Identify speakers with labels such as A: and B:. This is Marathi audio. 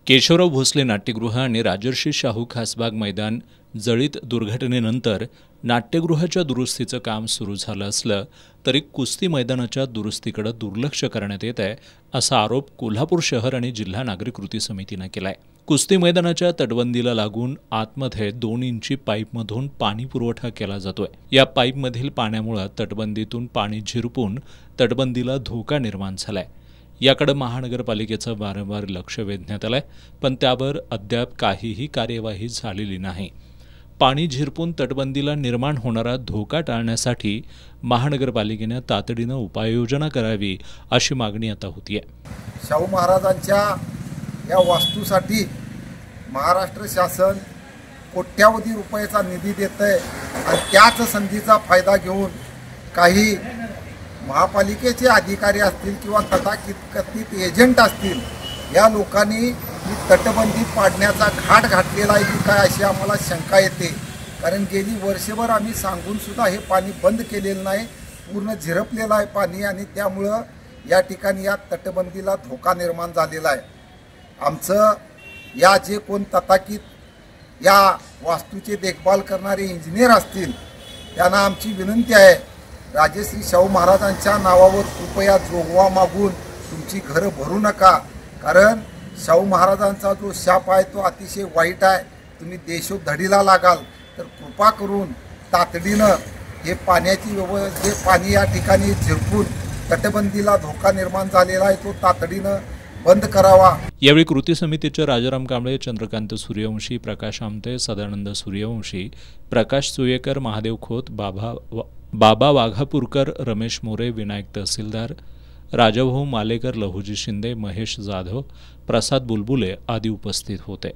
A: केशवराव भोसले नाट्यगृह आणि राजर्षी शाहू खासबाग मैदान जळीत दुर्घटनेनंतर नाट्यगृहाच्या दुरुस्तीचं काम सुरू झालं असलं तरी कुस्ती मैदानाच्या दुरुस्तीकडे दुर्लक्ष करण्यात येत आहे असा आरोप कोल्हापूर शहर आणि जिल्हा नागरी कृती समितीनं केलाय। कुस्ती मैदानाच्या तटबंदीला लागून आतमध्ये 2 इंची पाईपमधून पाणी पुरवठा केला जातोय। या पाईपमधील पाण्यामुळे तटबंदीतून पाणी झिरपून तटबंदीला धोका निर्माण झालाय। याकडे महानगरपालिकेचं वारंवार लक्ष वेधण्यात आलंय, पण त्यावर अद्याप काहीही कार्यवाही झालेली नाही। पाणी झिरपून तटबंदीला निर्माण होणारा धोका टाळण्यासाठी महानगरपालिकेने तातडीनं उपाययोजना करावी अशी मागणी आता होतीये।
B: शाहू महाराजांच्या या वास्तूसाठी महाराष्ट्र शासन कोट्यावधी रुपयाचा निधी देतंय आणि त्याच संधीचा फायदा घेऊन काही महापालिकेचे अधिकारी असतील किंवा तथाकथित एजंट असतील या लोकांनी ही तटबंदी पाडण्याचा घाट घातलेला आहे की काय अशी आम्हाला शंका येते। कारण गेली वर्षभर आम्ही सांगून सुद्धा हे पाणी बंद केलेलं नाही, पूर्ण झिरपलेलं आहे पाणी आणि त्यामुळं या ठिकाणी या तटबंदीला धोका निर्माण झालेला आहे। आमचं या जे कोण तथाकथित या वास्तूचे देखभाल करणारे इंजिनियर असतील त्यांना आमची विनंती आहे, राजश्री शाहू महाराजांच्या नावावर कृपया जोगवा मागून तुमची घरं भरू नका। कारण शाहू महाराजांचा जो शाप आहे तो अतिशय वाईट आहे। तुम्ही देशोधडीला लागाल तर कृपा करून तातडीनं हे पाण्याची जे पाणी या ठिकाणी झिरपून तटबंदीला धोका निर्माण झालेला आहे तो तातडीनं बंद करावा।
A: यावेळी कृती समितीचे राजाराम कांबळे, चंद्रकांत सूर्यवंशी, प्रकाश आमटे, सदानंद सूर्यवंशी, प्रकाश सुयेकर, महादेव खोत, बाबा वाघापूरकर, रमेश मोरे, विनायक तहसीलदार, राजाभाऊ मालेकर, लहुजी शिंदे, महेश जाधव, प्रसाद बुलबुले आदी उपस्थित होते।